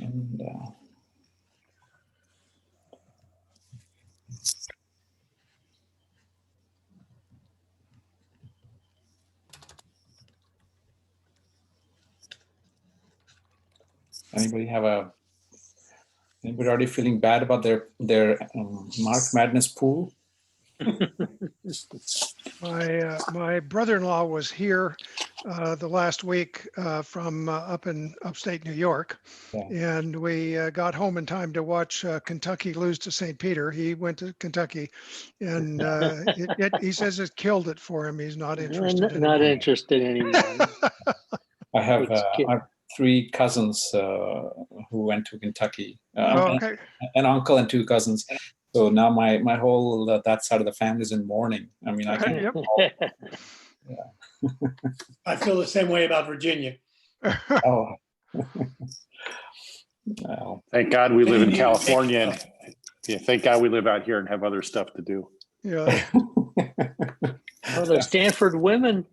And anybody already feeling bad about their March Madness pool? My brother-in-law was here the last week from up in upstate New York, and we got home in time to watch Kentucky lose to St. Peter. He went to Kentucky, and he says it killed it for him. He's not interested anymore. Not interested anymore. I have 3 cousins who went to Kentucky, Okay. an uncle and 2 cousins. So now my whole that side of the family is in mourning. I mean, I can't. Yep. I feel the same way about Virginia. Oh. Well, Thank God we live in California. And, thank God we live out here and have other stuff to do. Yeah. Oh, the Stanford women.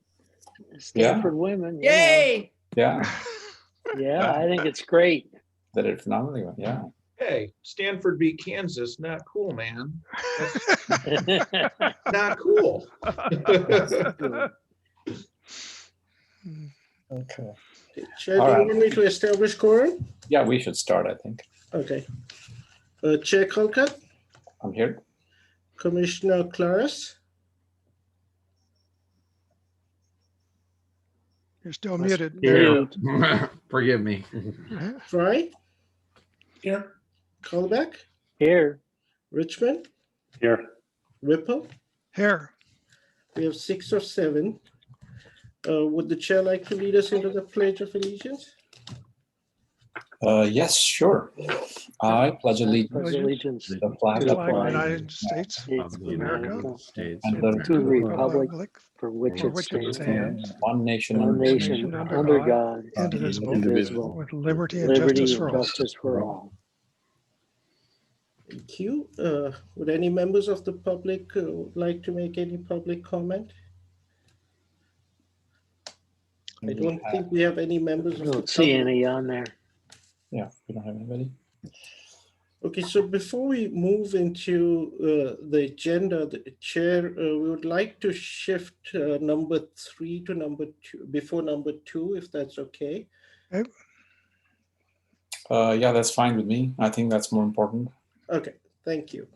Stanford women. Yay! Yeah. Yeah, I think it's great. That it's phenomenally. Yeah. Hey, Stanford beat Kansas. Not cool, man. Not cool. Okay. Chair, do you want me to establish quorum? Yeah, we should start, I think. Okay. Chair Colcutt? I'm here. Commissioner Claris? You're still muted. Here. Forgive me. Fry? Here. Colbeck? Here. Richmond? Here. Whipple? Here. We have 6 or 7. Would the chair like to lead us into the Pledge of Allegiance? Yes, sure. I pledge Allegiance to the To flag the of flag of the United States States of America, States and of the to the America, republic for which it stands, stands, one nation one under nation under God, indivisible, indivisible, with liberty and liberty justice and for all. justice for all. Thank you. Would any members of the public like to make any public comment? I don't think we have any members I of the don't see public. any on there. Yeah, we don't have anybody. Okay, so before we move into the agenda, the chair, we would like to shift number 3 to number 2, before number 2, if that's okay. Okay. Yeah, that's fine with me. I think that's more important. Okay, thank you.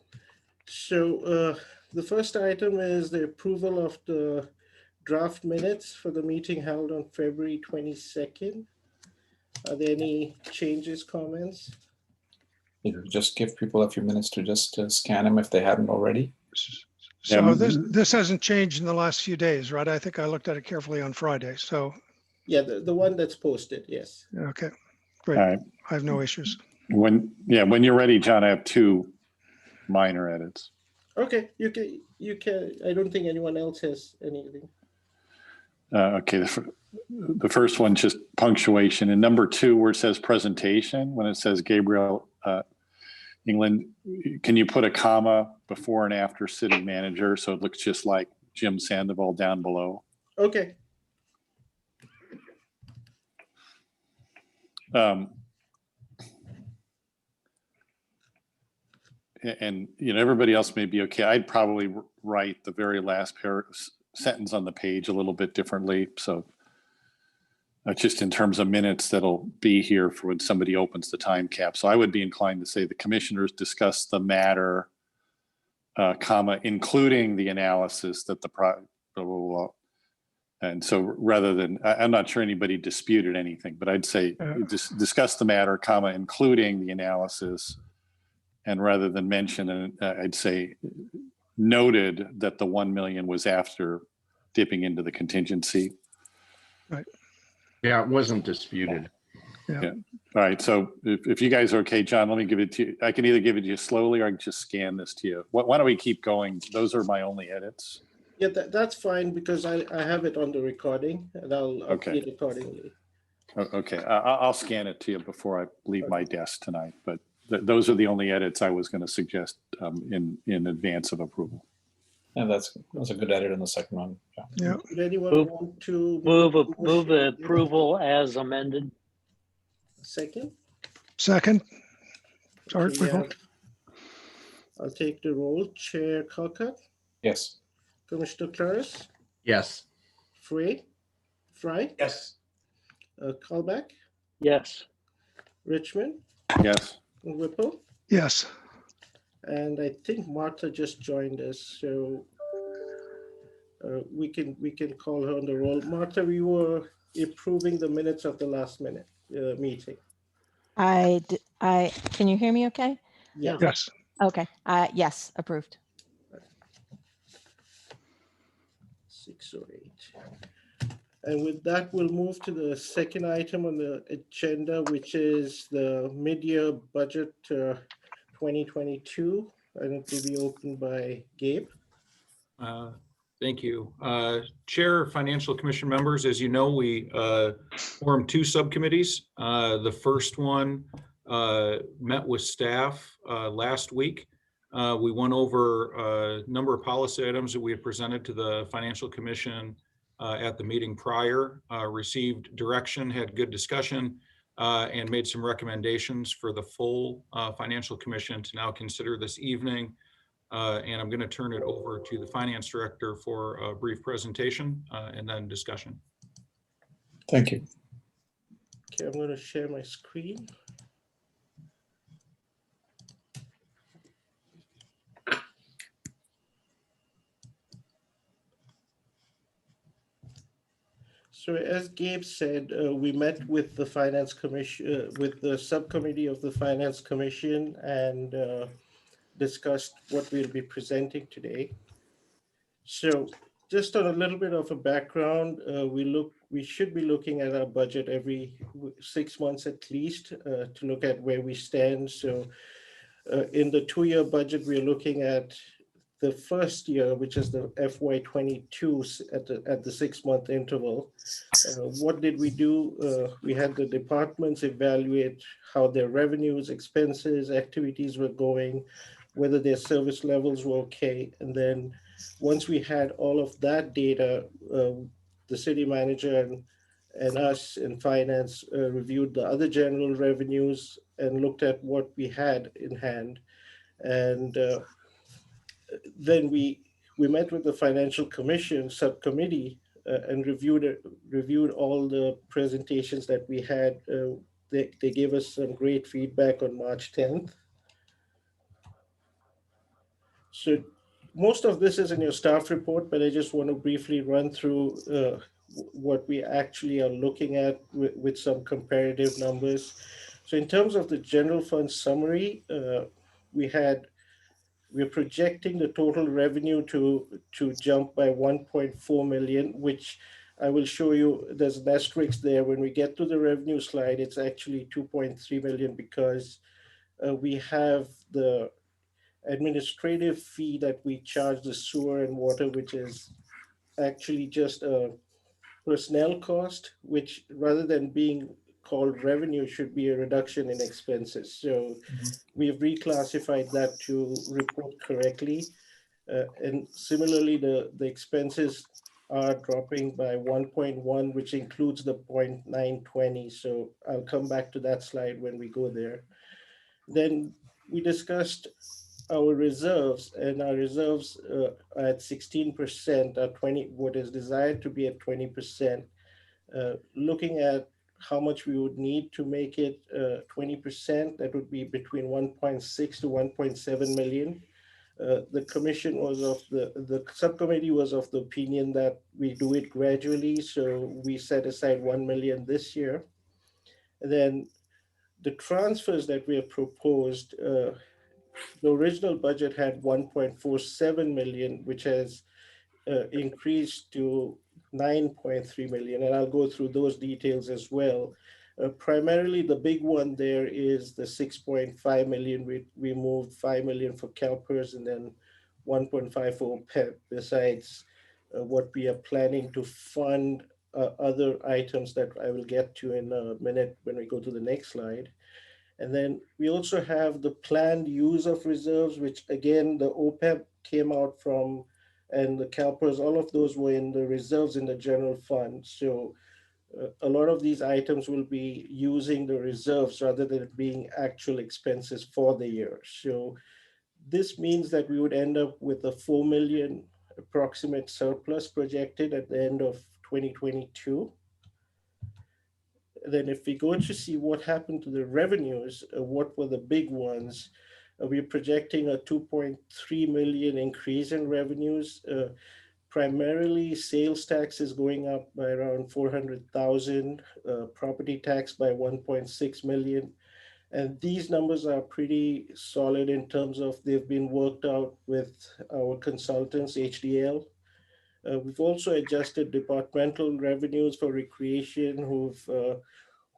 So the first item is the approval of the draft minutes for the meeting held on February 22nd. Are there any changes, comments? You just give people a few minutes to just scan them if they haven't already. So this hasn't changed in the last few days, right? I think I looked at it carefully on Friday. So Yeah, the one that's posted, yes. okay, great. All right. I have no issues. When you're ready, John, I have 2 minor edits. Okay, you can. I don't think anyone else has anything. Okay, the first one, just punctuation. In number 2, where it says presentation, when it says Gabriel England, can you put a comma before and after city manager so it looks just like Jim Sandoval down below? Okay. And everybody else may be okay. I'd probably write the very last sentence on the page a little bit differently. So just in terms of minutes that'll be here for when somebody opens the time cap. So I would be inclined to say the commissioners discuss the matter, comma, including the analysis that the blah, blah, blah. And so rather than, I'm not sure anybody disputed anything, but I'd say discuss the matter, comma, including the analysis. And rather than mention, I'd say noted that the 1 million was after dipping into the contingency. Right. Yeah, it wasn't disputed. Yeah. All right. So if you guys are okay, John, let me give it to you. I can either give it to you slowly or I can just scan this to you. Why don't we keep going? Those are my only edits. Yeah, that's fine because I have it on the recording and I'll update accordingly. Okay. I'll scan it to you before I leave my desk tonight. But those are the only edits I was going to suggest in advance of approval. And that's a good edit in the second one. Yeah. Would anyone want to Move approval as amended. Second? Second. Sorry. Okay, I'll take the roll. Chair Colcutt, Yes. Commissioner Claris, Yes. Fry, Yes. Callback, Yes. Richmond, Yes. and Whipple. Yes. And I think Martha just joined us, so we can call her on the roll. Martha, we were approving the minutes of the last minute meeting. Can you hear me okay? Yeah. Yes. Okay, yes, approved. 6:08. And with that, we'll move to the second item on the agenda, which is the mid-year budget 2022, and it will be opened by Gabe. Thank you. Chair, Financial Commission members, as you know, we formed two subcommittees. The first one met with staff last week. We went over a number of policy items that we had presented to the Financial Commission at the meeting prior, received direction, had good discussion, and made some recommendations for the full Financial Commission to now consider this evening. And I'm going to turn it over to the finance director for a brief presentation and then discussion. Thank you. Okay, I'm going to share my screen. So as Gabe said, we met with the Finance Commission, with the subcommittee of the Finance Commission, and discussed what we'll be presenting today. So just on a little bit of a background, we should be looking at our budget every 6 months at least to look at where we stand. So in the 2-year budget, we're looking at the first year, which is the FY22 at the 6-month interval. What did we do? We had the departments evaluate how their revenues, expenses, activities were going, whether their service levels were okay. And then once we had all of that data, the city manager and us in finance reviewed the other general revenues and looked at what we had in hand. And then we met with the Financial Commission subcommittee and reviewed all the presentations that we had. They gave us some great feedback on March 10th. So most of this is in your staff report, but I just want to briefly run through what we actually are looking at with some comparative numbers. So in terms of the general fund summary, we're projecting the total revenue to jump by 1.4 million, which I will show you. There's an asterisk there. When we get to the revenue slide, it's actually 2.3 million because we have the administrative fee that we charge the sewer and water, which is actually just a personnel cost, which rather than being called revenue should be a reduction in expenses. So we've reclassified that to report correctly. And similarly, the expenses are dropping by 1.1, which includes the 0.920. So I'll come back to that slide when we go there. Then we discussed our reserves, and our reserves are at 16%, are 20, what is desired to be at 20%. Looking at how much we would need to make it 20%, that would be between 1.6 to 1.7 million. The commission was the subcommittee was of the opinion that we do it gradually. So we set aside 1 million this year. And then the transfers that we have proposed, the original budget had 1.47 million, which has increased to 9.3 million. And I'll go through those details as well. Primarily, the big one there is the 6.5 million. We moved 5 million for CalPERS and then 1.5 for OPEP, besides what we are planning to fund other items that I will get to in a minute when we go to the next slide. And then we also have the planned use of reserves, which again, the OPEP came out from, and the CalPERS, all of those were in the reserves in the general fund. So a lot of these items will be using the reserves rather than being actual expenses for the year. So this means that we would end up with a 4 million approximate surplus projected at the end of 2022. Then if we go to see what happened to the revenues, what were the big ones, we're projecting a 2.3 million increase in revenues. Primarily sales tax is going up by around 400,000, property tax by 1.6 million. And these numbers are pretty solid in terms of they've been worked out with our consultants, HDL. We've also adjusted departmental revenues for recreation who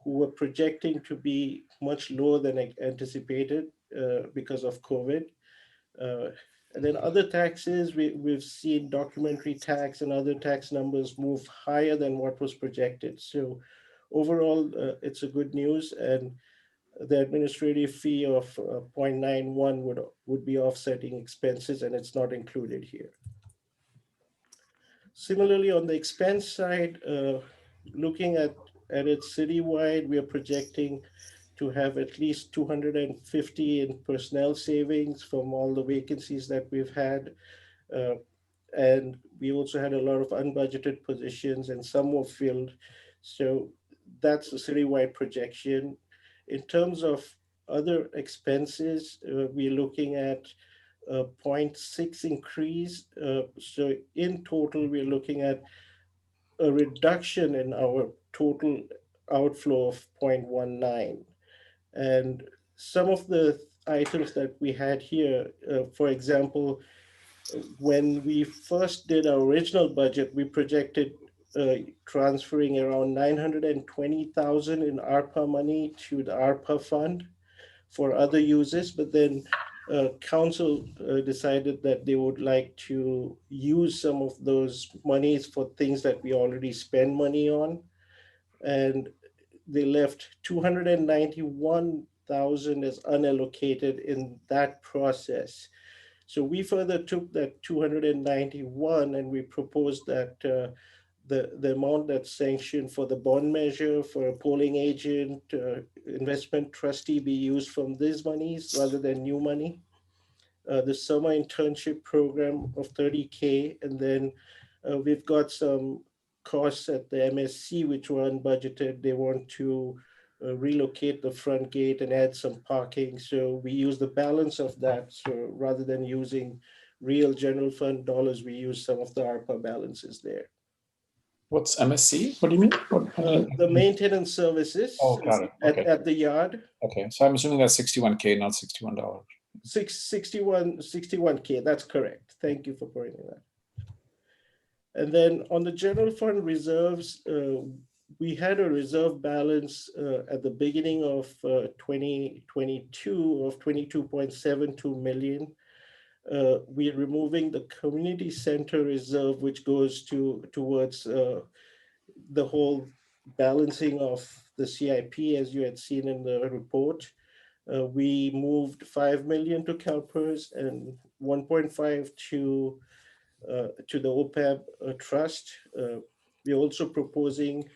were projecting to be much lower than anticipated because of COVID. And then other taxes, we've seen documentary tax and other tax numbers move higher than what was projected. So overall, it's a good news. And the administrative fee of 0.91 would be offsetting expenses, and it's not included here. Similarly, on the expense side, looking at it citywide, we are projecting to have at least 250 in personnel savings from all the vacancies that we've had. And we also had a lot of unbudgeted positions and some were filled. So that's a citywide projection. In terms of other expenses, we're looking at a 0.6 increase. So in total, we're looking at a reduction in our total outflow of 0.19. And some of the items that we had here, for example, when we first did our original budget, we projected transferring around 920,000 in ARPA money to the ARPA fund for other uses, but then council decided that they would like to use some of those monies for things that we already spend money on. And they left 291,000 as unallocated in that process. So we further took that 291 and we proposed that the amount that's sanctioned for the bond measure, for a polling agent, investment trustee be used from these monies rather than new money. The summer internship program of 30K, and then we've got some costs at the MSC which were unbudgeted. They want to relocate the front gate and add some parking. So we use the balance of that. So rather than using real general fund dollars, we use some of the ARPA balances there. What's MSC? What do you mean? The maintenance services got it. Okay. at the yard. Okay, so I'm assuming that's 61K, not $61. 61K, that's correct. Thank you for pointing that. And then on the general fund reserves, we had a reserve balance at the beginning of 2022 of 22.72 million. We're removing the community center reserve, which goes towards the whole balancing of the CIP, as you had seen in the report. We moved 5 million to CalPERS and 1.5 to the OPEB trust. We're also proposing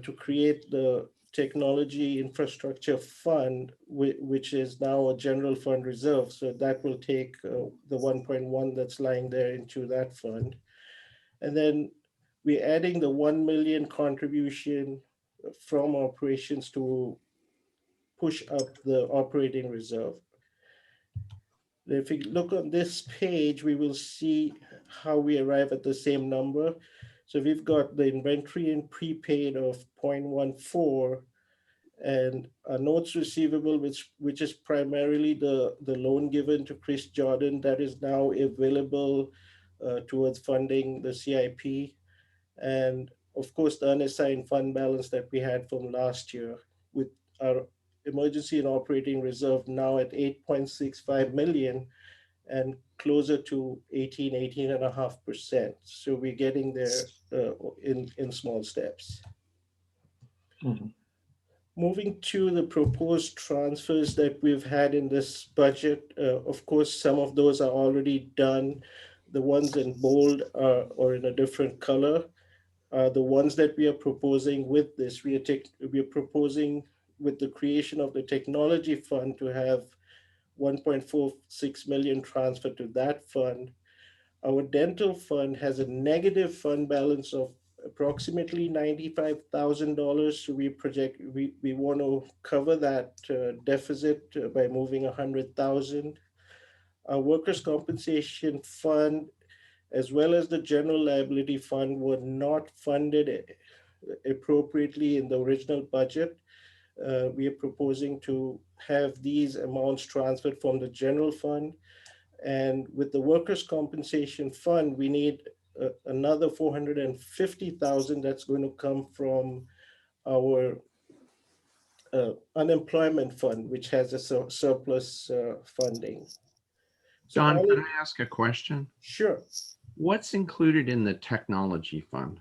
to create the technology infrastructure fund, which is now a general fund reserve. So that will take the 1.1 that's lying there into that fund. And then we're adding the 1 million contribution from operations to push up the operating reserve. If we look on this page, we will see how we arrive at the same number. So we've got the inventory and prepaid of 0.14 and a notes receivable, which is primarily the loan given to Chris Jordan that is now available towards funding the CIP. And of course, the unassigned fund balance that we had from last year, with our emergency and operating reserve now at 8.65 million and closer to 18.5%. So we're getting there in small steps. Mm-hmm. Moving to the proposed transfers that we've had in this budget, of course, some of those are already done. The ones in bold or in a different color. The ones that we are proposing with this, we are proposing with the creation of the technology fund to have 1.46 million transferred to that fund. Our dental fund has a negative fund balance of approximately $95,000. So we want to cover that deficit by moving 100,000. Our workers' compensation fund, as well as the general liability fund, were not funded appropriately in the original budget. We are proposing to have these amounts transferred from the general fund. And with the workers' compensation fund, we need another 450,000 that's going to come from our unemployment fund, which has a surplus funding. So John, can I ask a question? Sure. What's included in the technology fund?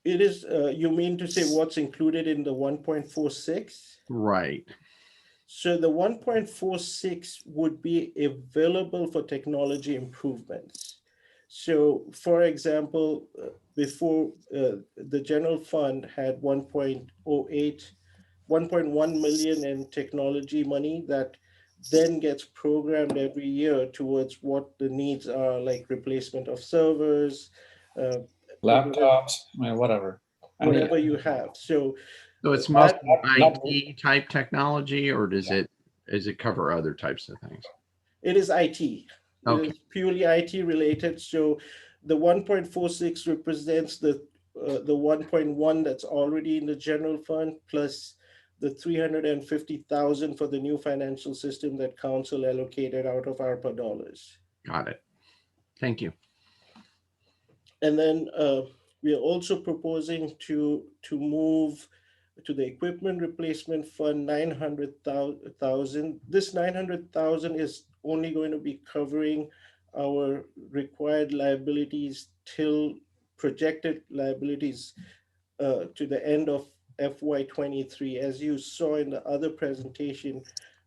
It is, you mean to say what's included in the 1.46? Right. So the 1.46 would be available for technology improvements. So for example, before the general fund had 1.1 million in technology money that then gets programmed every year towards what the needs are, like replacement of servers, Laptops, I mean, whatever. whatever you have. So it's that, mostly IT type technology, or does it cover other types of things? it is IT. Okay. It is purely IT related. So the 1.46 represents the 1.1 that's already in the general fund, plus the 350,000 for the new financial system that council allocated out of ARPA dollars. Got it. Thank you. And then we are also proposing to move to the equipment replacement fund 900,000. This 900,000 is only going to be covering our required liabilities till projected liabilities to the end of FY23. As you saw in the other presentation,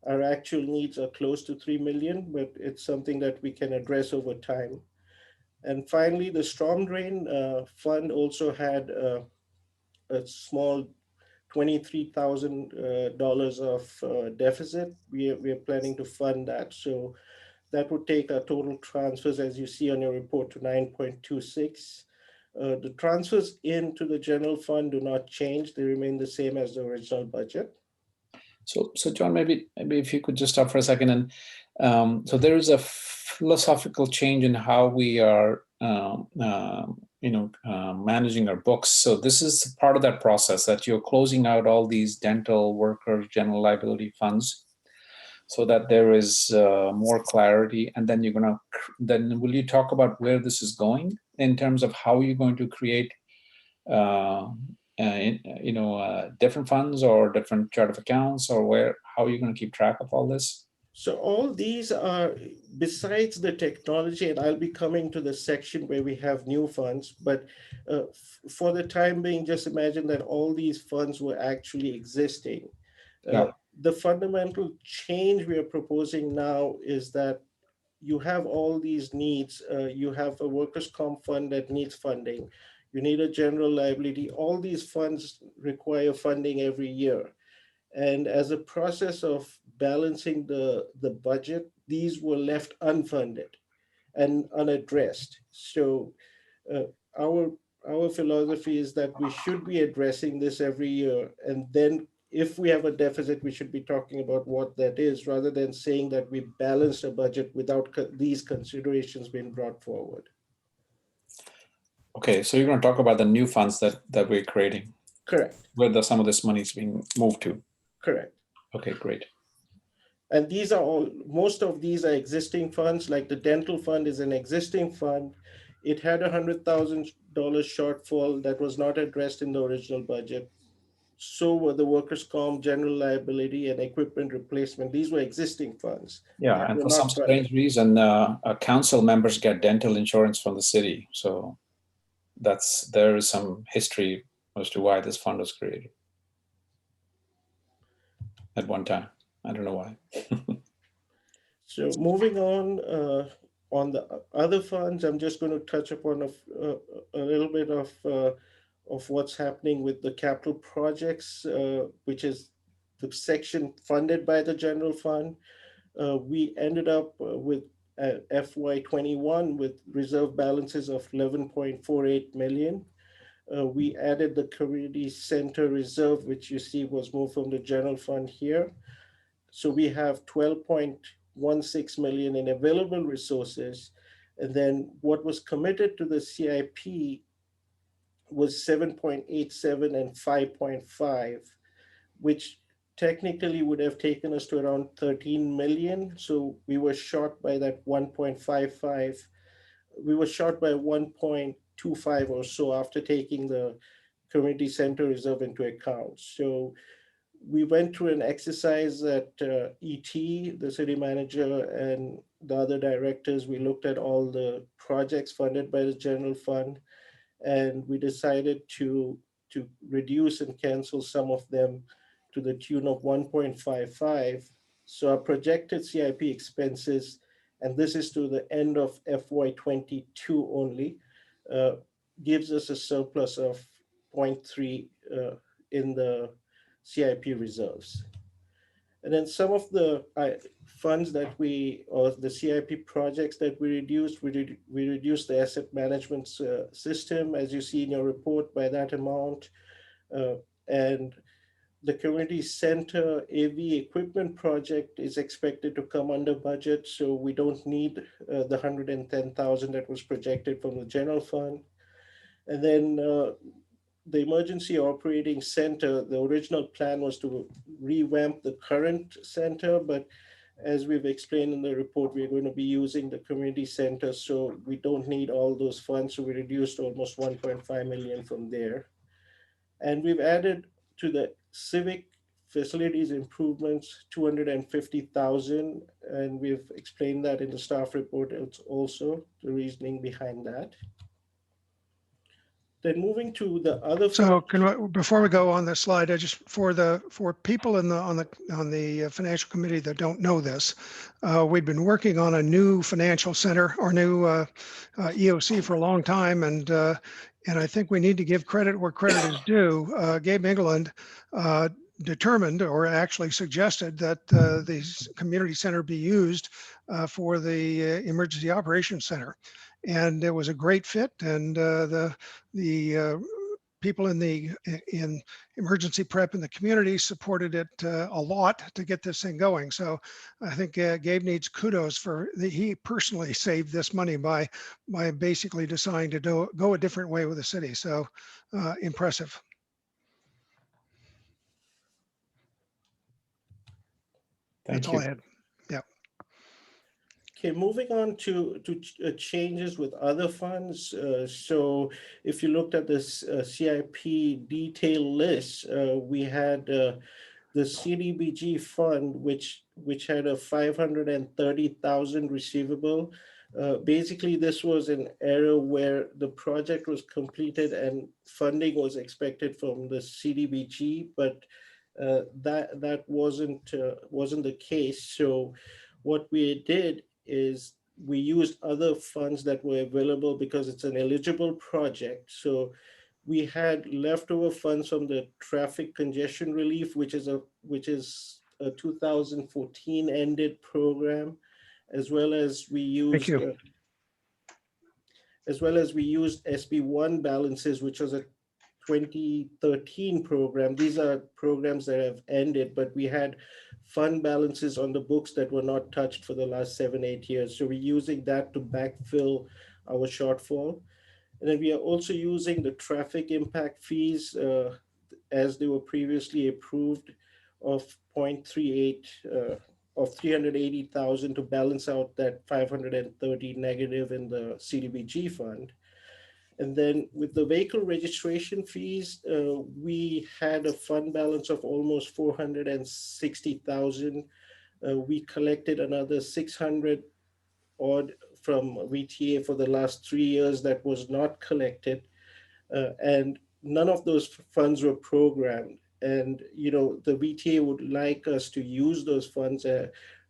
our actual needs are close to 3 million, but it's something that we can address over time. And finally, the storm drain fund also had a small $23,000 of deficit. We are planning to fund that. So that would take our total transfers, as you see on your report, to 9.26. The transfers into the general fund do not change. They remain the same as the original budget. So John, maybe if you could just stop for a second. And so there is a philosophical change in how we are, managing our books. So this is part of that process, that you're closing out all these dental workers, general liability funds, so that there is more clarity. And then then will you talk about where this is going in terms of how you're going to create different funds or different chart of accounts, or how are you going to keep track of all this? So all these are, besides the technology, and I'll be coming to the section where we have new funds, but for the time being, just imagine that all these funds were actually existing. The fundamental change we are proposing now is that you have all these needs. You have a workers' comp fund that needs funding. You need a general liability. All these funds require funding every year. And as a process of balancing the budget, these were left unfunded and unaddressed. So our philosophy is that we should be addressing this every year. And then if we have a deficit, we should be talking about what that is, rather than saying that we balanced a budget without these considerations being brought forward. Okay, so you're going to talk about the new funds that we're creating. Correct. Where some of this money is being moved to. Correct. Okay, great. And these are most of these are existing funds. Like the dental fund is an existing fund. It had $100,000 shortfall that was not addressed in the original budget. So were the workers' comp, general liability, and equipment replacement. These were existing funds. Yeah, and for some strange reason, council members get dental insurance from the city. So there is some history as to why this fund was created at one time. I don't know why. So moving on, On the other funds, I'm just going to touch upon a little bit of what's happening with the capital projects, which is the section funded by the general fund. We ended up with FY21 with reserve balances of 11.48 million. We added the community center reserve, which you see was moved from the general fund here. So we have 12.16 million in available resources. And then what was committed to the CIP was 7.87 and 5.5, which technically would have taken us to around 13 million. So we were short by that 1.55. We were short by 1.25 or so after taking the community center reserve into account. So we went through an exercise at ET, the city manager, and the other directors. We looked at all the projects funded by the general fund, and we decided to reduce and cancel some of them to the tune of 1.55. So our projected CIP expenses, and this is to the end of FY22 only, gives us a surplus of 0.3 in the CIP reserves. And then some of the funds that or the CIP projects that we reduced, we reduced the asset management system, as you see in your report, by that amount. And the community center AV equipment project is expected to come under budget, so we don't need the 110,000 that was projected from the general fund. And then the emergency operating center, the original plan was to revamp the current center, but as we've explained in the report, we're going to be using the community center, so we don't need all those funds. So we reduced almost 1.5 million from there. And we've added to the civic facilities improvements 250,000, and we've explained that in the staff report. It's also the reasoning behind that. Then moving to the other. So before we go on this slide, I just for people on the financial committee that don't know this, we've been working on a new financial center or new EOC for a long time, and I think we need to give credit where credit is due. Gabe England determined, or actually suggested, that the community center be used for the emergency operations center. And it was a great fit, and the people in emergency prep in the community supported it a lot to get this thing going. So I think Gabe needs kudos for he personally saved this money by basically deciding to go a different way with the city. So impressive. That's all I had. Yeah. Okay, moving on to changes with other funds. So if you looked at this CIP detail list, we had the CDBG fund, which had a 530,000 receivable. Basically, this was an era where the project was completed and funding was expected from the CDBG, but that wasn't the case. So what we did is we used other funds that were available because it's an eligible project. So we had leftover funds from the traffic congestion relief, which is a 2014 ended program, as well as we used SB1 balances, which was a 2013 program. These are programs that have ended, but we had fund balances on the books that were not touched for the last 7-8 years. So we're using that to backfill our shortfall. And then we are also using the traffic impact fees as they were previously approved of 0.38 of 380,000 to balance out that 530 negative in the CDBG fund. And then with the vehicle registration fees, we had a fund balance of almost 460,000. We collected another 600 odd from VTA for the last 3 years that was not collected. And none of those funds were programmed. And, the VTA would like us to use those funds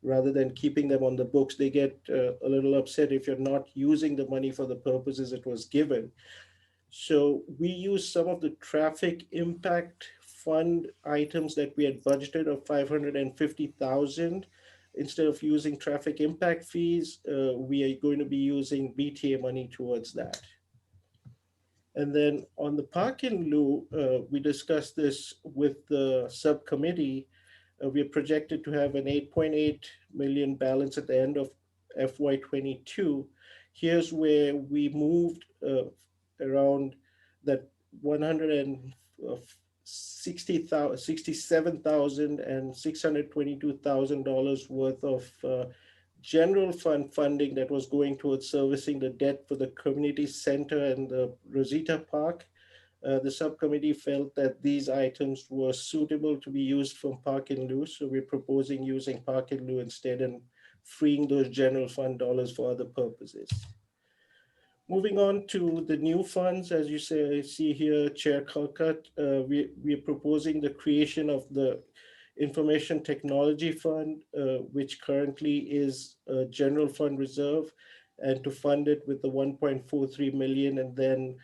rather than keeping them on the books. They get a little upset if you're not using the money for the purposes it was given. So we use some of the traffic impact fund items that we had budgeted of 550,000. Instead of using traffic impact fees, we are going to be using BTA money towards that. And then on the park in lieu, we discussed this with the subcommittee. We are projected to have an 8.8 million balance at the end of FY22. Here's where we moved around that 167,622 dollars worth of general fund funding that was going towards servicing the debt for the community center and the Rosita Park. The subcommittee felt that these items were suitable to be used from park in lieu, so we're proposing using park in lieu instead and freeing those general fund dollars for other purposes. Moving on to the new funds, as you see here, Chair Kalkat, we are proposing the creation of the Information Technology Fund, which currently is a general fund reserve, and to fund it with the 1.43 million, and then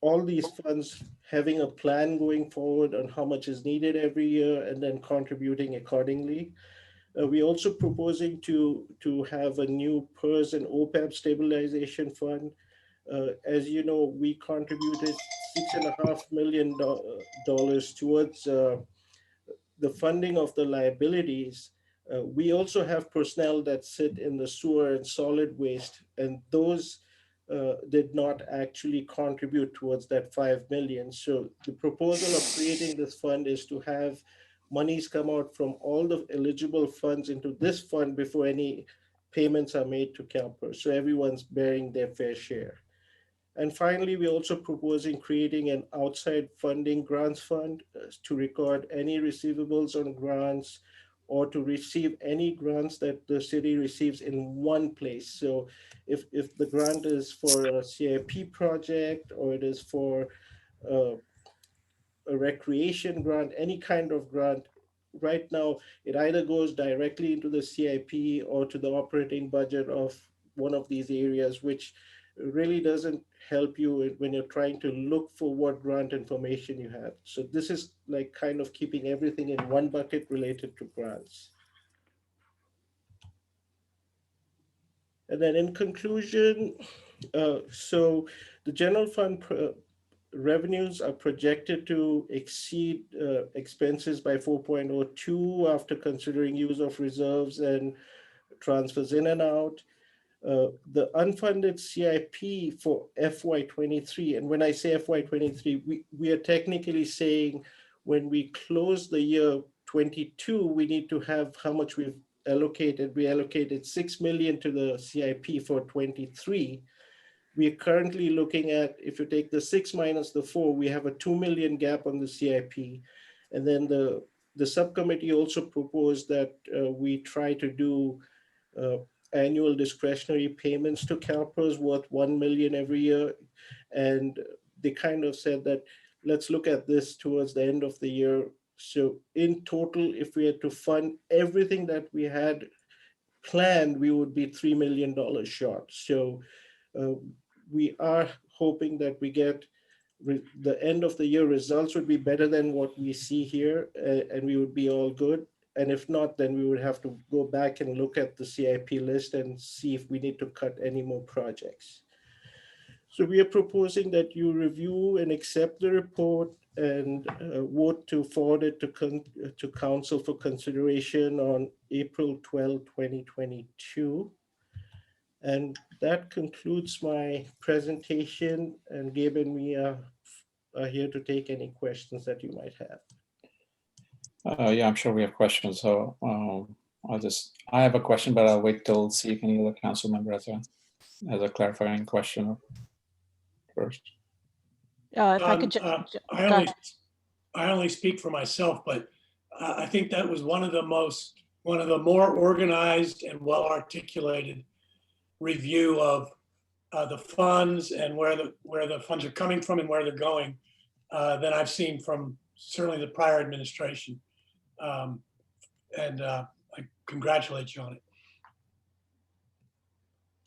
all these funds having a plan going forward on how much is needed every year and then contributing accordingly. We're also proposing to have a new PERS and OPEB stabilization fund. As you know, we contributed $6.5 million towards the funding of the liabilities. We also have personnel that sit in the sewer and solid waste, and those did not actually contribute towards that 5 million. So the proposal of creating this fund is to have monies come out from all the eligible funds into this fund before any payments are made to CalPERS. So everyone's bearing their fair share. And finally, we're also proposing creating an outside funding grants fund to record any receivables on grants or to receive any grants that the city receives in one place. So if the grant is for a CIP project or it is for a recreation grant, any kind of grant, right now, it either goes directly into the CIP or to the operating budget of one of these areas, which really doesn't help you when you're trying to look for what grant information you have. So this is like kind of keeping everything in one bucket related to grants. And then in conclusion, so the general fund revenues are projected to exceed expenses by 4.02 after considering use of reserves and transfers in and out. The unfunded CIP for FY23, and when I say FY23, we are technically saying when we close the year 22, we need to have how much we've allocated. We allocated 6 million to the CIP for 23. We are currently looking at, if you take the 6 minus the 4, we have a 2 million gap on the CIP. And then the subcommittee also proposed that we try to do annual discretionary payments to CalPERS worth 1 million every year. And they kind of said that, let's look at this towards the end of the year. So in total, if we had to fund everything that we had planned, we would be $3 million short. So we are hoping that we get the end of the year results would be better than what we see here, and we would be all good. And if not, then we would have to go back and look at the CIP list and see if we need to cut any more projects. So we are proposing that you review and accept the report and vote to forward it to council for consideration on April 12, 2022. And that concludes my presentation, and Gabe and me are here to take any questions that you might have. Yeah, I'm sure we have questions. So I have a question, but I'll wait till see if any other council member has a clarifying question first. If I could I only speak for myself, but I think that was one of the more organized and well-articulated review of the funds and where the funds are coming from and where they're going than I've seen from certainly the prior administration. I congratulate you on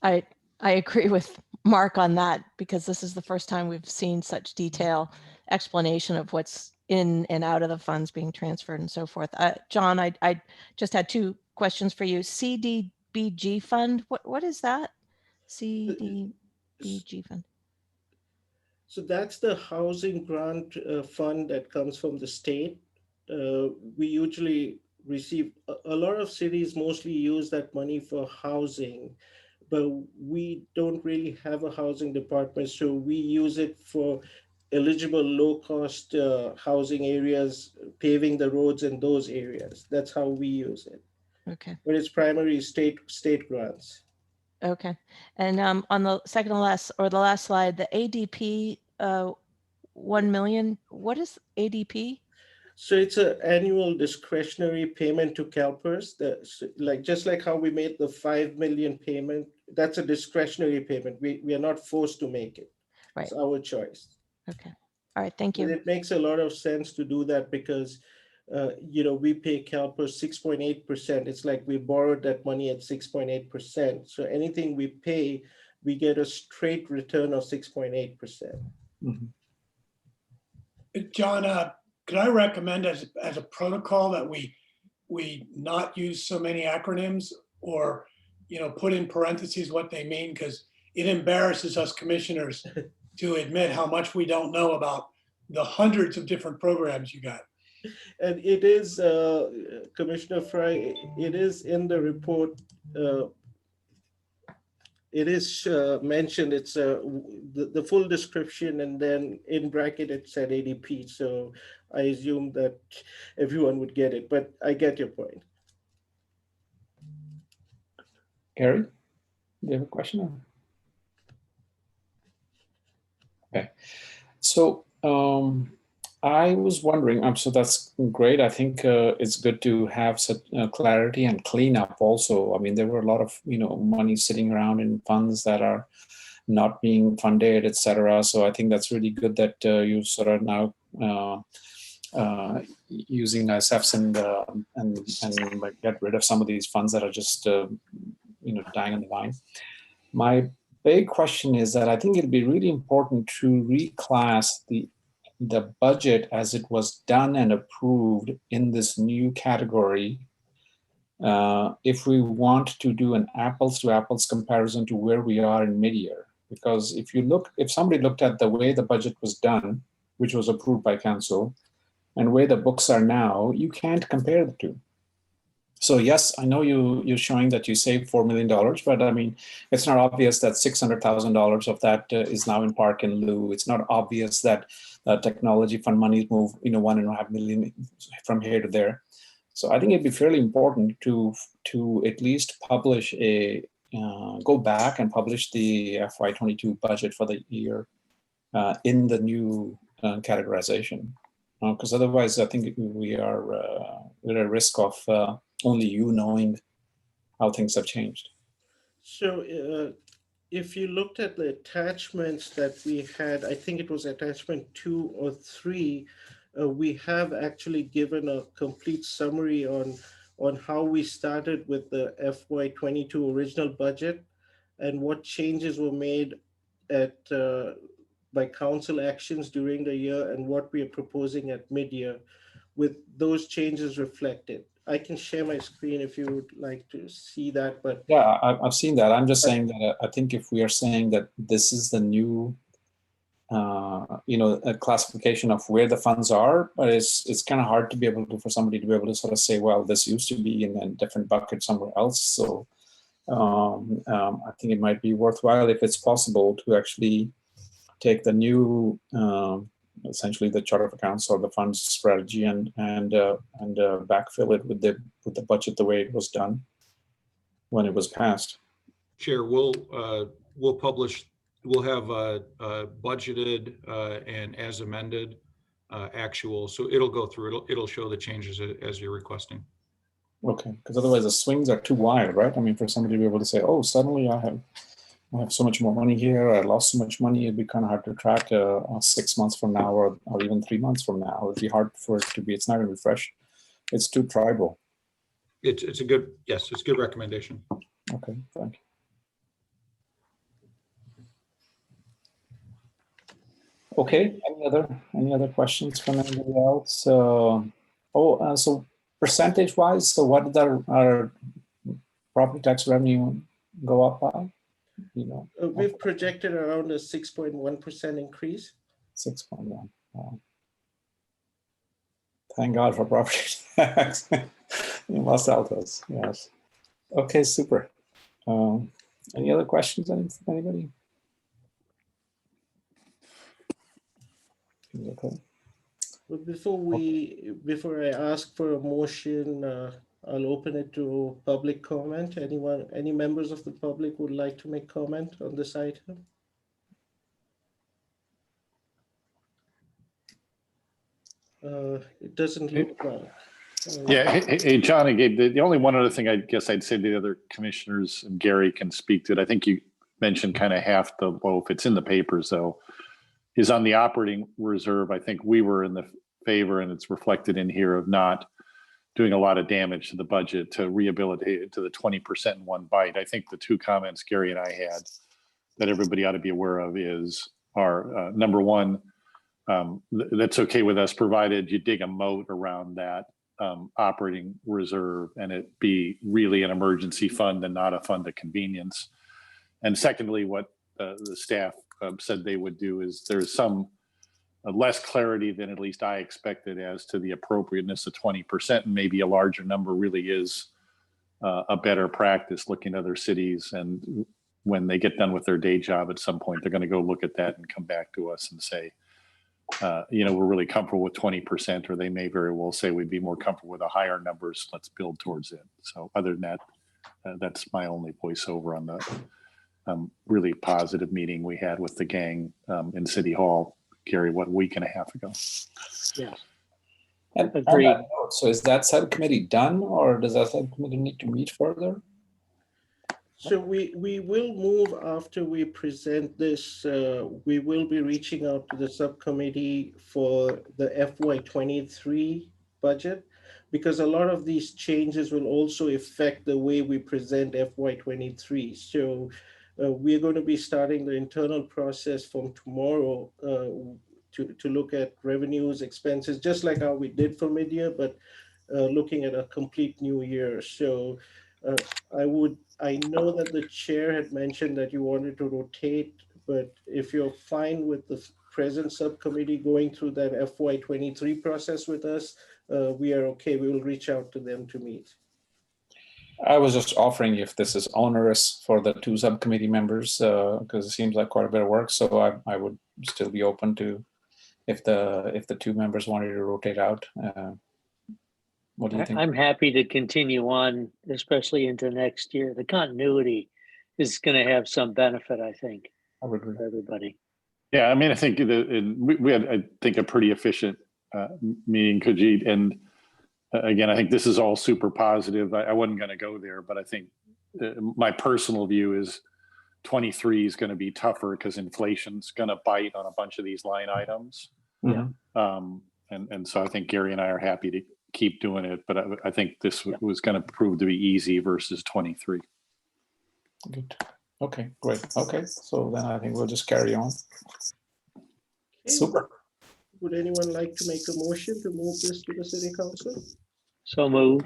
it. I agree with Mark on that, because this is the first time we've seen such detail explanation of what's in and out of the funds being transferred and so forth. John, I just had two questions for you. CDBG fund, what is that? CDBG fund. So that's the housing grant fund that comes from the state. We usually receive, a lot of cities mostly use that money for housing, but we don't really have a housing department. So we use it for eligible low-cost housing areas, paving the roads in those areas. That's how we use it. Okay. But it's primarily state grants. Okay. And on the second to last, or the last slide, the ADP 1 million, what is ADP? So it's an annual discretionary payment to CalPERS. Just like how we made the 5 million payment, that's a discretionary payment. We are not forced to make it. Right. It's our choice. Okay. All right. Thank you. And it makes a lot of sense to do that because, we pay CalPERS 6.8%. It's like we borrowed that money at 6.8%. So anything we pay, we get a straight return of 6.8%. Mhm. John, could I recommend as a protocol that we not use so many acronyms, or put in parentheses what they mean, because it embarrasses us commissioners to admit how much we don't know about the hundreds of different programs you got. And it is, Commissioner Fry, it is in the report. It is mentioned, it's the full description, and then in bracket it said ADP. So I assume that everyone would get it, but I get your point. Gary, do you have a question? Okay, so I was wondering, so that's great. I think it's good to have such clarity and cleanup also. I mean, there were a lot of, money sitting around in funds that are not being funded, et cetera. So I think that's really good that you sort of now using SFs and like get rid of some of these funds that are just, dying on the vine. My big question is that I think it'd be really important to reclass the budget as it was done and approved in this new category, if we want to do an apples to apples comparison to where we are in mid-year. Because if somebody looked at the way the budget was done, which was approved by council, and where the books are now, you can't compare the two. So yes, I know you're showing that you saved $4 million, but I mean, it's not obvious that $600,000 of that is now in park and lieu. It's not obvious that technology fund monies move, $1.5 million from here to there. So I think it'd be fairly important to at least publish go back and publish the FY22 budget for the year in the new categorization, because otherwise I think we're at a risk of only you knowing how things have changed. So if you looked at the attachments that we had, I think it was attachment 2 or 3, we have actually given a complete summary on how we started with the FY22 original budget and what changes were made by council actions during the year and what we are proposing at mid-year with those changes reflected. I can share my screen if you would like to see that, but yeah, I've seen that. I'm just saying that I think if we are saying that this is the new, a classification of where the funds are, but it's kind of hard to be able to, for somebody to be able to sort of say, well, this used to be in a different bucket somewhere else. So I think it might be worthwhile, if it's possible, to actually take the new, essentially the chart of accounts or the funds strategy and backfill it with the budget the way it was done when it was passed. Chair, we'll publish. We'll have budgeted and as amended actual. So it'll go through. It'll show the changes as you're requesting. Okay, because otherwise the swings are too wide, right? I mean, for somebody to be able to say, "Oh, suddenly I have so much more money here. I lost so much money." It'd be kind of hard to track 6 months from now, or even 3 months from now. It'd be hard for it to be. It's not going to be fresh. It's too tribal. It's a good, yes, it's a good recommendation. Okay, thank you. Okay, any other questions from anybody else? So percentage-wise, so what did our property tax revenue go up by? You know, We've projected around a 6.1% increase. 6.1. Wow. Thank God for property tax. You must help us. Yes. Okay, super. Any other questions? Anybody? Okay. But before I ask for a motion, I'll open it to public comment. Any members of the public would like to make comment on this item? It doesn't look like. Yeah, hey, John and Gabe, the only one other thing I guess I'd say to the other commissioners, and Gary can speak to it, I think you mentioned kind of half the loaf, it's in the papers though, is on the operating reserve. I think we were in the favor, and it's reflected in here, of not doing a lot of damage to the budget to rehabilitate it to the 20% in one bite. I think the two comments Gary and I had that everybody ought to be aware of are number one, that's okay with us, provided you dig a moat around that operating reserve and it be really an emergency fund and not a fund of convenience. And secondly, what the staff said they would do is there's some less clarity than at least I expected as to the appropriateness of 20%, and maybe a larger number really is a better practice. Looking at other cities, and when they get done with their day job at some point, they're going to go look at that and come back to us and say, we're really comfortable with 20%, or they may very well say we'd be more comfortable with a higher numbers. Let's build towards it. So other than that, that's my only voiceover on the really positive meeting we had with the gang in City Hall, Gary, what, a week and a half ago? Yes. And Agreed. on that note, so is that subcommittee done, or does that subcommittee need to meet further? So we will move after we present this. We will be reaching out to the subcommittee for the FY23 budget, because a lot of these changes will also affect the way we present FY23. So we're going to be starting the internal process from tomorrow to look at revenues, expenses, just like how we did for mid-year, but looking at a complete new year. So I know that the chair had mentioned that you wanted to rotate, but if you're fine with the present subcommittee going through that FY23 process with us, we are okay. We will reach out to them to meet. I was just offering if this is onerous for the two subcommittee members, because it seems like quite a bit of work. So I would still be open to if the two members wanted to rotate out. What do you think? I'm happy to continue on, especially into next year. The continuity is going to have some benefit, I think, I agree. for everybody. Yeah, I mean, I think we had, I think, a pretty efficient meeting, Kajit. And again, I think this is all super positive. I wasn't going to go there, but I think my personal view is 23 is going to be tougher because inflation's going to bite on a bunch of these line items. Yeah. And so I think Gary and I are happy to keep doing it, but I think this was going to prove to be easy versus 23. Good. Okay, great. Okay, so then I think we'll just carry on. Okay. Super. Would anyone like to make a motion to move this to the city council? So move.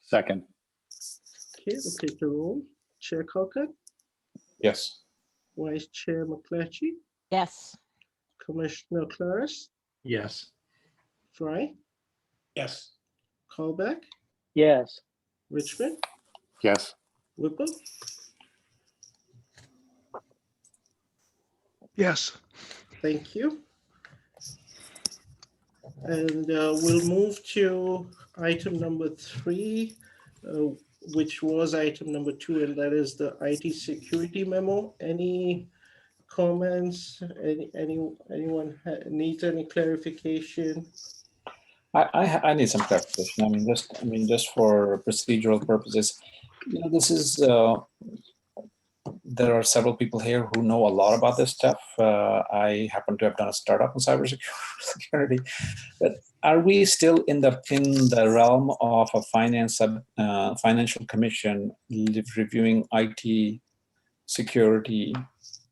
Second. Okay, we'll take the roll. Chair Calcutt, Yes. Vice Chair McClatchy, Yes. Commissioner Claris, Yes. Fry, Yes. Callback, Yes. Richmond, Yes. Whipple. Yes. Thank you. And we'll move to item number 3, which was item number 2, and that is the IT security memo. Any comments? Anyone needs any clarification? I need some clarification. I mean, just for procedural purposes, this is there are several people here who know a lot about this stuff. I happen to have done a startup in cybersecurity, but are we still in the realm of a financial commission reviewing IT security,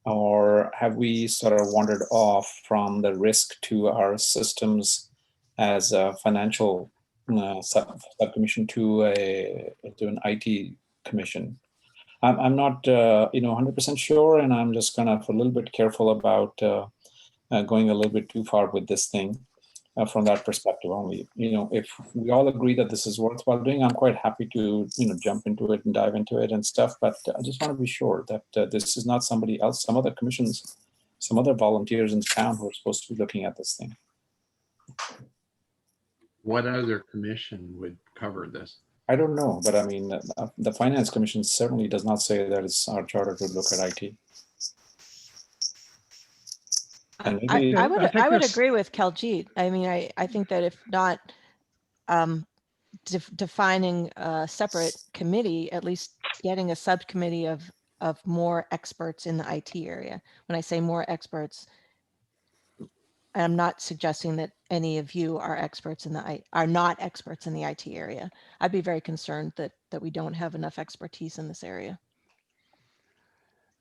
or have we sort of wandered off from the risk to our systems as a financial subcommission to an IT commission? I'm not 100% sure, and I'm just kind of a little bit careful about going a little bit too far with this thing from that perspective only. If we all agree that this is worthwhile doing, I'm quite happy to jump into it and dive into it and stuff. But I just want to be sure that this is not somebody else, some other commissions, some other volunteers in town who are supposed to be looking at this thing. What other commission would cover this? I don't know, but I mean, the Finance Commission certainly does not say that it's our charter to look at IT. And maybe, I I would think this- agree with Kaljit. I mean, I think that if not defining a separate committee, at least getting a subcommittee of more experts in the IT area. When I say more experts, I'm not suggesting that any of you are not experts in the IT area. I'd be very concerned that we don't have enough expertise in this area.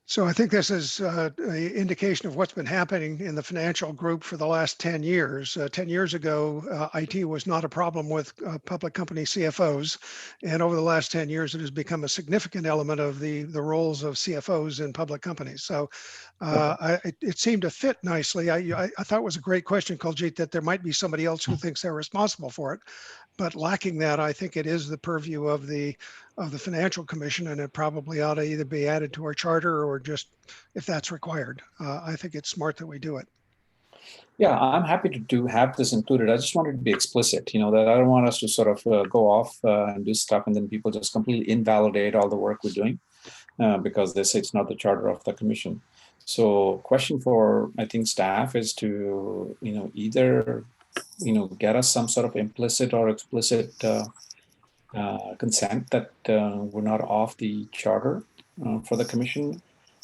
So I think this is an indication of what's been happening in the financial group for the last 10 years. 10 years ago, IT was not a problem with public company CFOs. And over the last 10 years, it has become a significant element of the roles of CFOs in public companies. So it seemed to fit nicely. I thought it was a great question, Kaljit, that there might be somebody else who thinks they're responsible for it. But lacking that, I think it is the purview of the Financial Commission, and it probably ought to either be added to our charter or just if that's required. I think it's smart that we do it. yeah, I'm happy to have this included. I just wanted to be explicit, that I don't want us to sort of go off and do stuff and then people just completely invalidate all the work we're doing because they say it's not the charter of the commission. So question for, I think, staff is to, either get us some sort of implicit or explicit consent that we're not off the charter for the commission.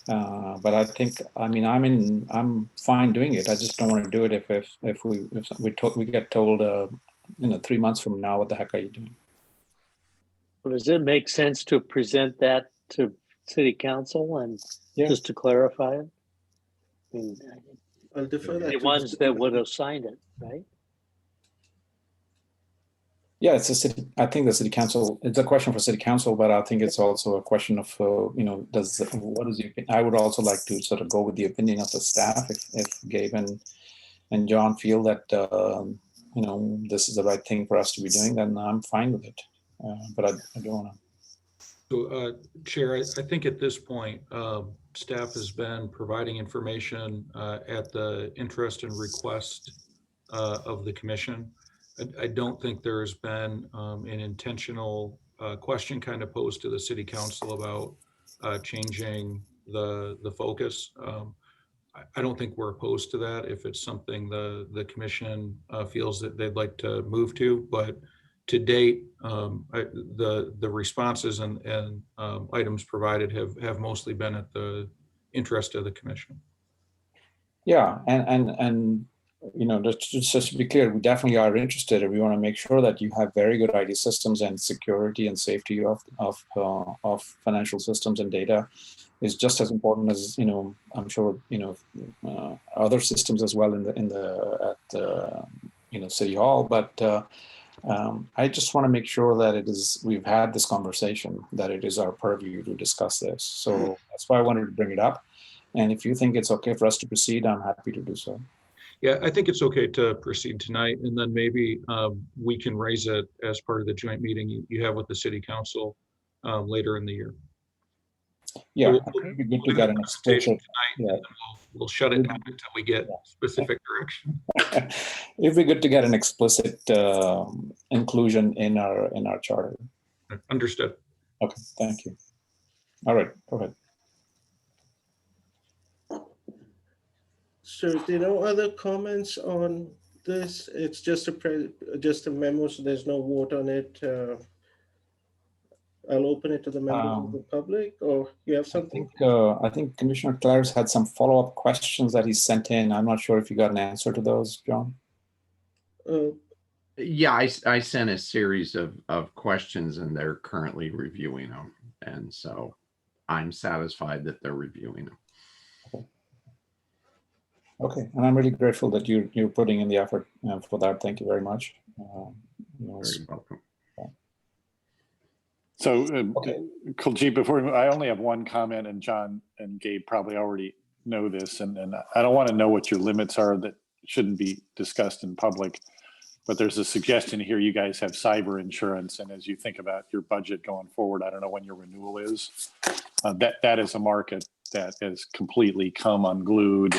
But I think, I'm fine doing it. I just don't want to do it if we get told, 3 months from now, what the heck are you doing? Well, does it make sense to present that to City Council and Yeah. just to clarify it? I mean, I'll defer that the to ones Mr. that would have signed it, right? Yeah, it's a city. I think the city council. It's a question for city council, but I think it's also a question of what is the? I would also like to sort of go with the opinion of the staff. If Gabe and John feel that this is the right thing for us to be doing, then I'm fine with it. But I don't want to. So, Chair, I think at this point, staff has been providing information at the interest and request of the commission. I don't think there's been an intentional question kind of posed to the city council about changing the focus. I don't think we're opposed to that if it's something the commission feels that they'd like to move to, but to date, the responses and items provided have mostly been at the interest of the commission. Yeah, and just to be clear, we definitely are interested, and we want to make sure that you have very good IT systems and security and safety of financial systems and data is just as important as I'm sure other systems as well at City Hall, but. I just want to make sure that we've had this conversation, that it is our purview to discuss this. So that's why I wanted to bring it up. And if you think it's okay for us to proceed, I'm happy to do so. Yeah, I think it's okay to proceed tonight, and then maybe we can raise it as part of the joint meeting you have with the city council later in the year. Yeah, So I think it'd be good to get an explicit. Yeah. We'll shut it down until we get specific direction. It'd be good to get an explicit inclusion in our charter. Understood. Okay, thank you. All right, go ahead. So there are no other comments on this. It's just a memo, so there's no vote on it. I'll open it to the members of the public, or you have something? I think Commissioner Clares had some follow-up questions that he sent in. I'm not sure if you got an answer to those, John. Yeah, I sent a series of questions and they're currently reviewing them. And so I'm satisfied that they're reviewing them. Okay, and I'm really grateful that you're putting in the effort for that. Thank you very much. Very welcome. So, Okay. Kuljit, I only have one comment, and John and Gabe probably already know this, and I don't want to know what your limits are that shouldn't be discussed in public, but there's a suggestion here you guys have cyber insurance, and as you think about your budget going forward, I don't know when your renewal is. That is a market that has completely come unglued,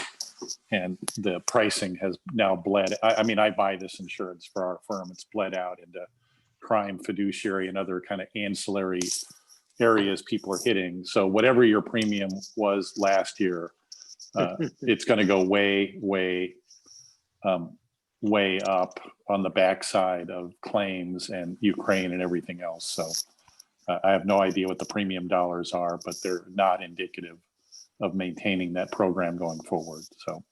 and the pricing has now bled. I mean, I buy this insurance for our firm. It's bled out into crime, fiduciary, and other kind of ancillary areas people are hitting. So whatever your premium was last year, it's going to go way up on the backside of claims and Ukraine and everything else. So I have no idea what the premium dollars are, but they're not indicative of maintaining that program going forward. So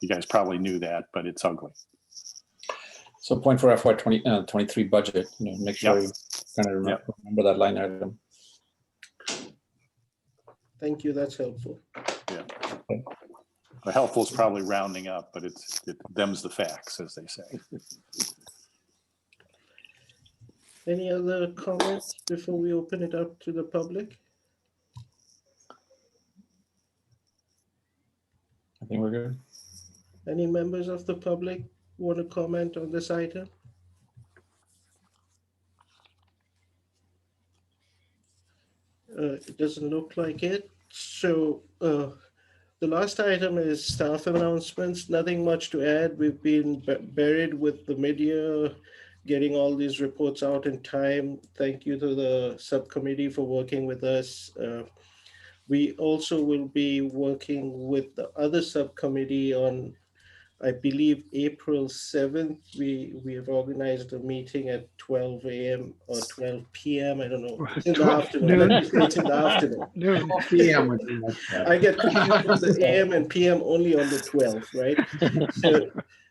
you guys probably knew that, but it's ugly. So point for FY 23 budget, make sure you kind of remember that line item. Thank you, that's helpful. Yeah. Okay. Well, helpful is probably rounding up, but it them's the facts, as they say. Any other comments before we open it up to the public? I think we're good. Any members of the public want to comment on this item? It doesn't look like it. So the last item is staff announcements. Nothing much to add. We've been buried with the media, getting all these reports out in time. Thank you to the subcommittee for working with us. We also will be working with the other subcommittee on, I believe, April 7th. We have organized a meeting at 12 a.m. or 12 p.m. I don't know. It's in the afternoon. Let me say it's in the afternoon. Noon. PM would be much better. I get confused with the AM and PM only on the 12th, right?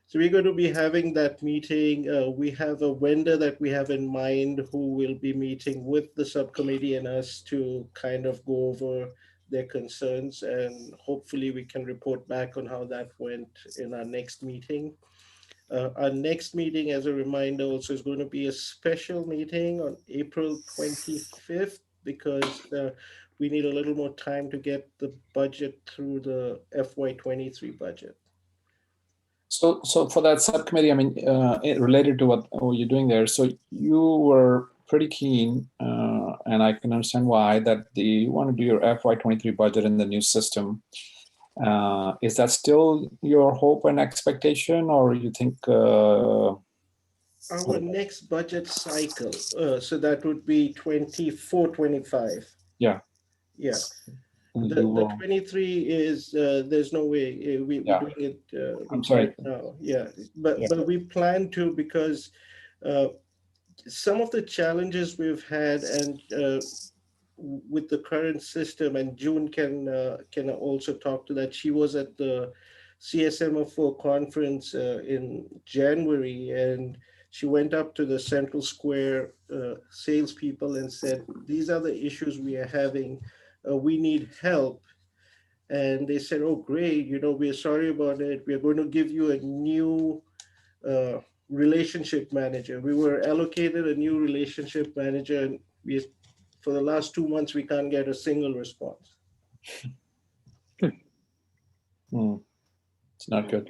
So we're going to be having that meeting. We have a vendor that we have in mind who will be meeting with the subcommittee and us to kind of go over their concerns, and hopefully we can report back on how that went in our next meeting. Our next meeting, as a reminder, also is going to be a special meeting on April 25th because we need a little more time to get the budget through the FY23 budget. So for that subcommittee, I mean, related to what you're doing there, so you were pretty keen, and I can understand why, that you want to do your FY23 budget in the new system. Is that still your hope and expectation, or you think? Our next budget cycle, so that would be 24-25. Yeah. Yeah. The 23 is, there's no way we're doing it I'm sorry. right now. Yeah, but we plan to, because some of the challenges we've had, and with the current system, and June can also talk to that. She was at the CSMO4 conference in January, and she went up to the Central Square salespeople and said, these are the issues we are having. We need help. And they said, oh, great, we're sorry about it. We're going to give you a new relationship manager. We were allocated a new relationship manager, and for the last 2 months, we can't get a single response. It's not good.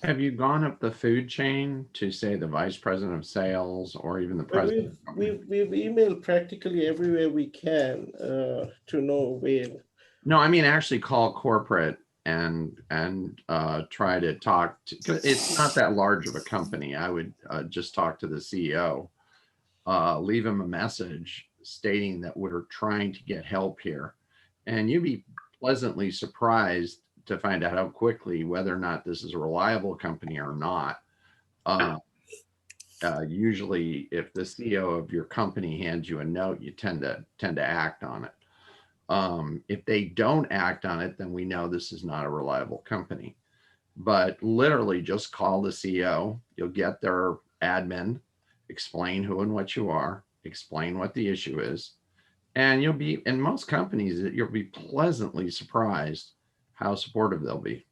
Have you gone up the food chain to, say, the vice president of sales or even the president? We've emailed practically everywhere we can to no avail. No, I mean actually call corporate and try to talk to. It's not that large of a company. I would just talk to the CEO, leave him a message stating that we're trying to get help here, and you'd be pleasantly surprised to find out how quickly whether or not this is a reliable company or not. usually if the CEO of your company hands you a note, you tend to act on it. If they don't act on it, then we know this is not a reliable company. But literally just call the CEO, you'll get their admin, explain who and what you are, explain what the issue is. And you'll be, in most companies, you'll be pleasantly surprised how supportive they'll be.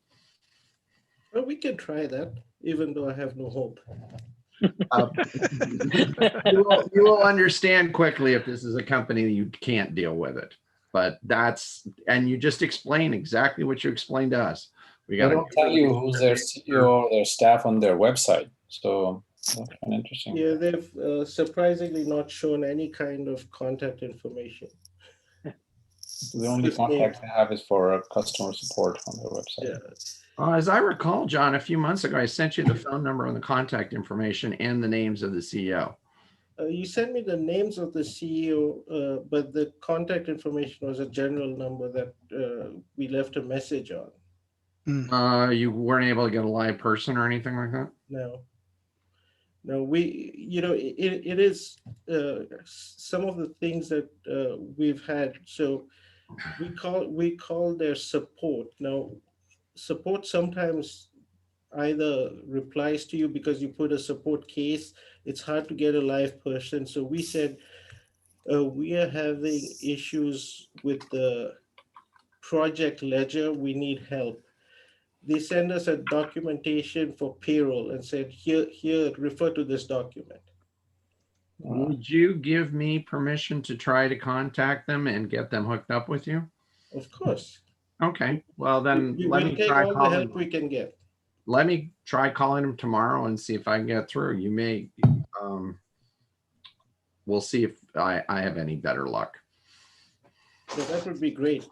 Well, we can try that, even though I have no hope. You will understand quickly if this is a company that you can't deal with it. But and you just explain exactly what you explained to us. They don't tell you who's their CEO or their staff on their website. So that's kind of interesting. Yeah, they've surprisingly not shown any kind of contact information. The only contact they have is for customer support on their website. Yeah. As I recall, John, a few months ago, I sent you the phone number and the contact information and the names of the CEO. You sent me the names of the CEO, but the contact information was a general number that we left a message on. You weren't able to get a live person or anything like that? No, we, it is some of the things that we've had. So we call their support. Now, support sometimes either replies to you because you put a support case. It's hard to get a live person. So we said, we are having issues with the project ledger. We need help. They send us a documentation for payroll and said, here, refer to this document. Would you give me permission to try to contact them and get them hooked up with you? Of course. Okay, well then Let me take all the help we can get. Let me try calling them tomorrow and see if I can get through. You may, we'll see if I have any better luck. So that would be great.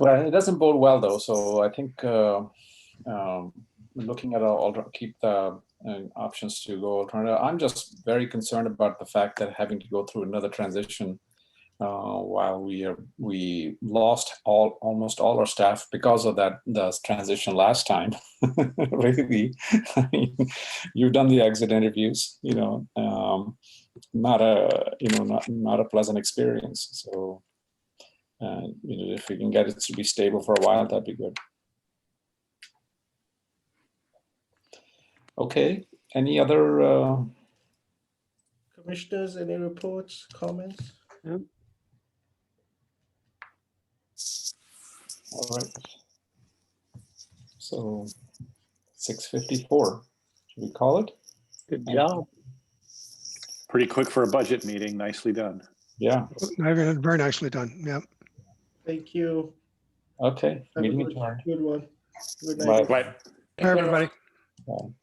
Well, it doesn't bode well though. So I think looking at keep the options to go alternative. I'm just very concerned about the fact that having to go through another transition while we lost almost all our staff because of the transition last time. Really, I mean, you've done the exit interviews. Not a pleasant experience. So if we can get it to be stable for a while, that'd be good. Okay. Any other commissioners? Any reports, comments? Yep. All right. So 6:54. Should we call it? Good job. Pretty quick for a budget meeting. Nicely done. Yeah. Very nicely done. Yeah. Thank you. Okay. Have Meeting a adjourned. good one. Good night. Bye. Bye, everybody. Bye.